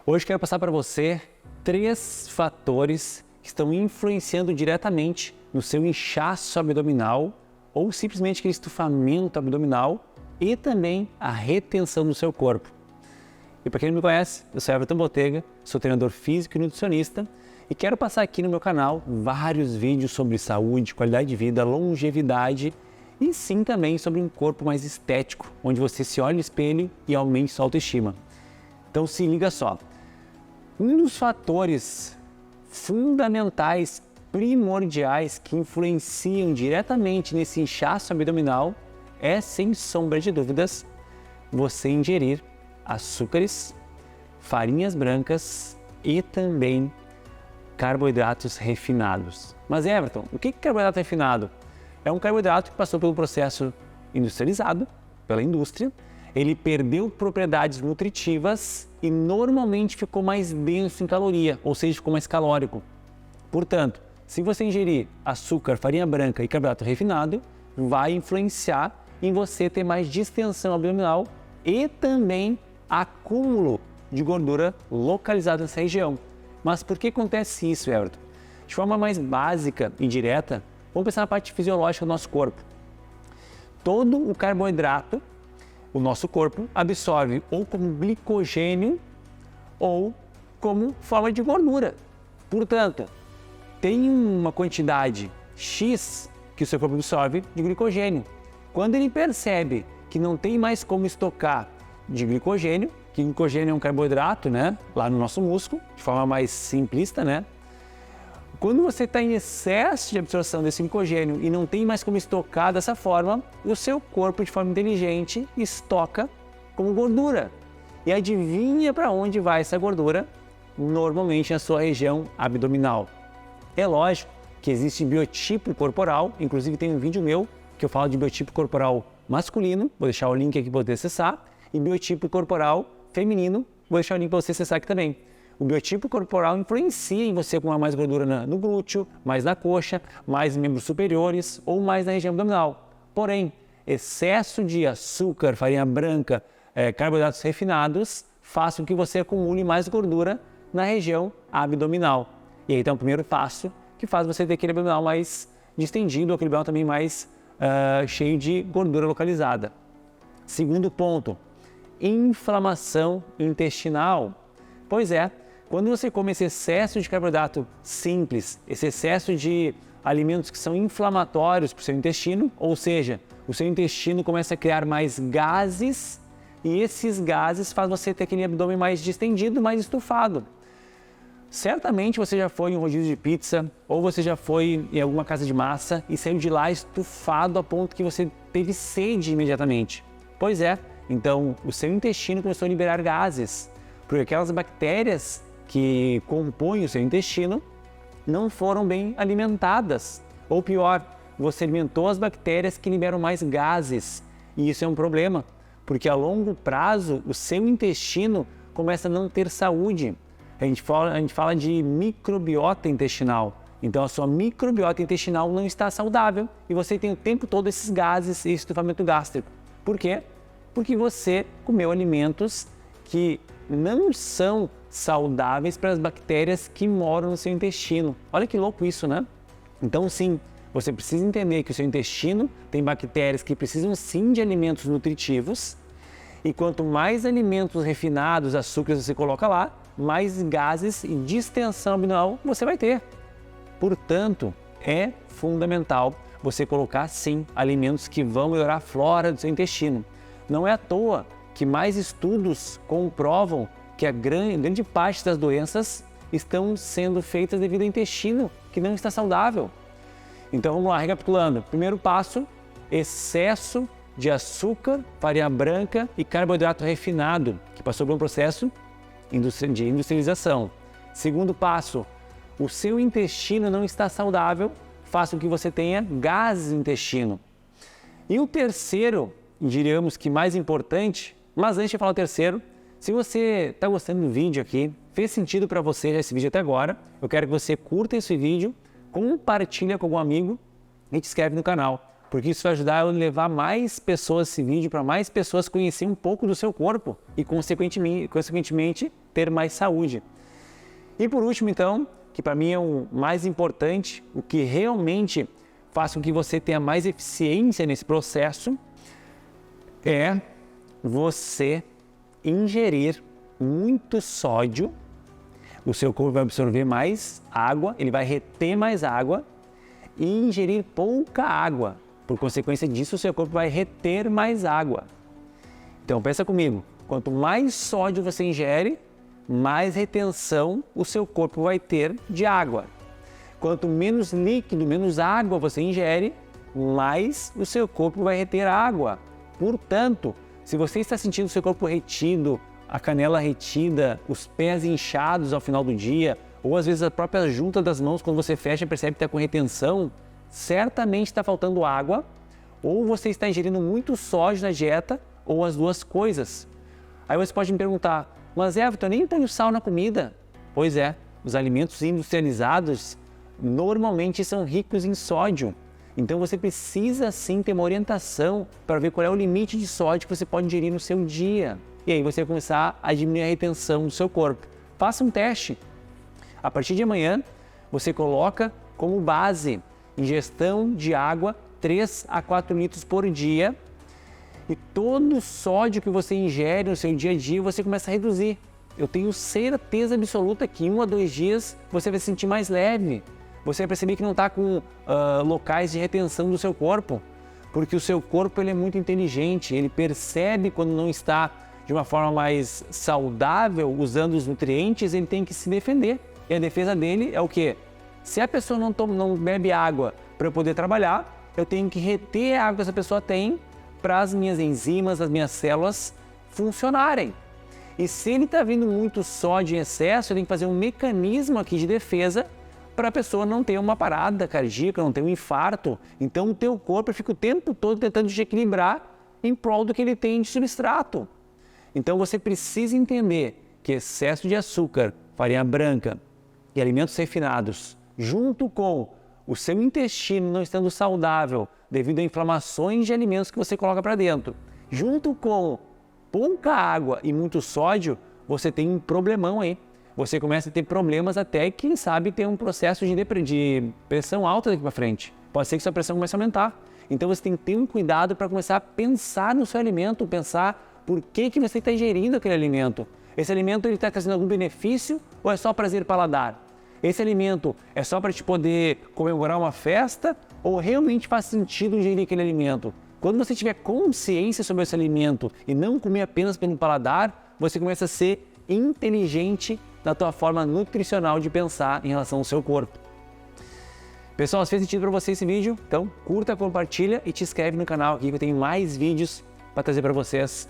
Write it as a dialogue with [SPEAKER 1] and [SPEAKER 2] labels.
[SPEAKER 1] Hoje quero passar para você 3 fatores que estão influenciando diretamente no seu inchaço abdominal ou simplesmente aquele estufamento abdominal e também a retenção do seu corpo. E para quem não me conhece, eu sou Everton Botega, sou treinador físico e nutricionista e quero passar aqui no meu canal vários vídeos sobre saúde, qualidade de vida, longevidade e sim também sobre um corpo mais estético, onde você se olha no espelho e aumente sua autoestima. Então se liga só. Um dos fatores fundamentais, primordiais, que influenciam diretamente nesse inchaço abdominal é, sem sombra de dúvidas, você ingerir açúcares, farinhas brancas e também carboidratos refinados. Mas Everton, o que é carboidrato refinado? É um carboidrato que passou pelo processo industrializado, pela indústria, ele perdeu propriedades nutritivas e normalmente ficou mais denso em caloria, ou seja, ficou mais calórico. Portanto, se você ingerir açúcar, farinha branca e carboidrato refinado, vai influenciar em você ter mais distensão abdominal e também acúmulo de gordura localizada nessa região. Mas por que acontece isso, Everton? De forma mais básica e direta, vamos pensar na parte fisiológica do nosso corpo. Todo o carboidrato o nosso corpo absorve ou como glicogênio ou como forma de gordura. Portanto, tem uma quantidade X que o seu corpo absorve de glicogênio. Quando ele percebe que não tem mais como estocar de glicogênio, que glicogênio é um carboidrato, né, lá no nosso músculo, de forma mais simplista, né? Quando você está em excesso de absorção desse glicogênio e não tem mais como estocar dessa forma, o seu corpo, de forma inteligente, estoca como gordura. E adivinha para onde vai essa gordura? Normalmente na sua região abdominal. É lógico que existe biotipo corporal, inclusive tem um vídeo meu que eu falo de biotipo corporal masculino, vou deixar o link aqui para você acessar, e biotipo corporal feminino, vou deixar o link para você acessar aqui também. O biotipo corporal influencia em você com mais gordura no glúteo, mais na coxa, mais em membros superiores ou mais na região abdominal. Porém, excesso de açúcar, farinha branca, carboidratos refinados faz com que você acumule mais gordura na região abdominal. E aí está o primeiro passo que faz você ter aquele abdominal mais distendido, aquele abdominal também mais cheio de gordura localizada. Segundo ponto, inflamação intestinal. Pois é, quando você come esse excesso de carboidrato simples, esse excesso de alimentos que são inflamatórios para o seu intestino, ou seja, o seu intestino começa a criar mais gases e esses gases fazem você ter aquele abdômen mais distendido, mais estufado. Certamente você já foi em um rodízio de pizza ou você já foi em alguma casa de massa e saiu de lá estufado a ponto que você teve sede imediatamente. Pois é, então o seu intestino começou a liberar gases, porque aquelas bactérias que compõem o seu intestino não foram bem alimentadas. Ou pior, você alimentou as bactérias que liberam mais gases. E isso é um problema, porque a longo prazo o seu intestino começa a não ter saúde. A gente fala de microbiota intestinal. Então a sua microbiota intestinal não está saudável e você tem o tempo todo esses gases e estufamento gástrico. Por quê? Porque você comeu alimentos que não são saudáveis para as bactérias que moram no seu intestino. Olha que louco isso, né? Então sim, você precisa entender que o seu intestino tem bactérias que precisam sim de alimentos nutritivos e quanto mais alimentos refinados, açúcares você coloca lá, mais gases e distensão abdominal você vai ter. Portanto, é fundamental você colocar sim alimentos que vão melhorar a flora do seu intestino. Não é à toa que mais estudos comprovam que a grande parte das doenças estão sendo feitas devido ao intestino que não está saudável. Então vamos lá, recapitulando. Primeiro passo, excesso de açúcar, farinha branca e carboidrato refinado, que passou por um processo de industrialização. Segundo passo, o seu intestino não está saudável, faz com que você tenha gases no intestino. E o terceiro, diríamos que mais importante, mas antes de falar o terceiro, se você está gostando do vídeo aqui, fez sentido para você esse vídeo até agora, eu quero que você curta esse vídeo, compartilha com algum amigo e te inscreve no canal, porque isso vai ajudar a levar mais pessoas esse vídeo, para mais pessoas conhecerem um pouco do seu corpo e, consequentemente, ter mais saúde. E por último, então, que para mim é o mais importante, o que realmente faz com que você tenha mais eficiência nesse processo, é você ingerir muito sódio. O seu corpo vai absorver mais água, ele vai reter mais água e ingerir pouca água. Por consequência disso, o seu corpo vai reter mais água. Então pensa comigo, quanto mais sódio você ingere, mais retenção o seu corpo vai ter de água. Quanto menos líquido, menos água você ingere, mais o seu corpo vai reter água. Portanto, se você está sentindo o seu corpo retido, a canela retida, os pés inchados ao final do dia, ou às vezes a própria junta das mãos, quando você fecha, percebe que está com retenção, certamente está faltando água, ou você está ingerindo muito sódio na dieta, ou as duas coisas. Aí você pode me perguntar, mas Everton, eu nem tenho sal na comida. Pois é, os alimentos industrializados normalmente são ricos em sódio. Então você precisa sim ter uma orientação para ver qual é o limite de sódio que você pode ingerir no seu dia. E aí você vai começar a diminuir a retenção do seu corpo. Faça um teste. A partir de amanhã, você coloca como base ingestão de água 3 a 4 litros por dia. E todo o sódio que você ingere no seu dia a dia, você começa a reduzir. Eu tenho certeza absoluta que em 1 a 2 dias você vai se sentir mais leve. Você vai perceber que não está com locais de retenção do seu corpo. Porque o seu corpo ele é muito inteligente, ele percebe quando não está de uma forma mais saudável, usando os nutrientes, ele tem que se defender. E a defesa dele é o quê? Se a pessoa não bebe água para eu poder trabalhar, eu tenho que reter a água que essa pessoa tem para as minhas enzimas, as minhas células funcionarem. E se ele está vindo muito sódio em excesso, eu tenho que fazer um mecanismo aqui de defesa para a pessoa não ter uma parada cardíaca, não ter um infarto. Então o teu corpo fica o tempo todo tentando te equilibrar em prol do que ele tem de substrato. Então você precisa entender que excesso de açúcar, farinha branca e alimentos refinados, junto com o seu intestino não estando saudável devido a inflamações de alimentos que você coloca para dentro, junto com pouca água e muito sódio, você tem um problemão aí. Você começa a ter problemas até, quem sabe, ter um processo de pressão alta daqui para frente. Pode ser que sua pressão comece a aumentar. Então você tem que ter um cuidado para começar a pensar no seu alimento, pensar por que você está ingerindo aquele alimento. Esse alimento está trazendo algum benefício ou é só prazer paladar? Esse alimento é só para te poder comemorar uma festa ou realmente faz sentido ingerir aquele alimento? Quando você tiver consciência sobre esse alimento e não comer apenas pelo paladar, você começa a ser inteligente na tua forma nutricional de pensar em relação ao seu corpo. Pessoal, se fez sentido para você esse vídeo, então curta, compartilha e te inscreve no canal aqui que eu tenho mais vídeos para trazer para vocês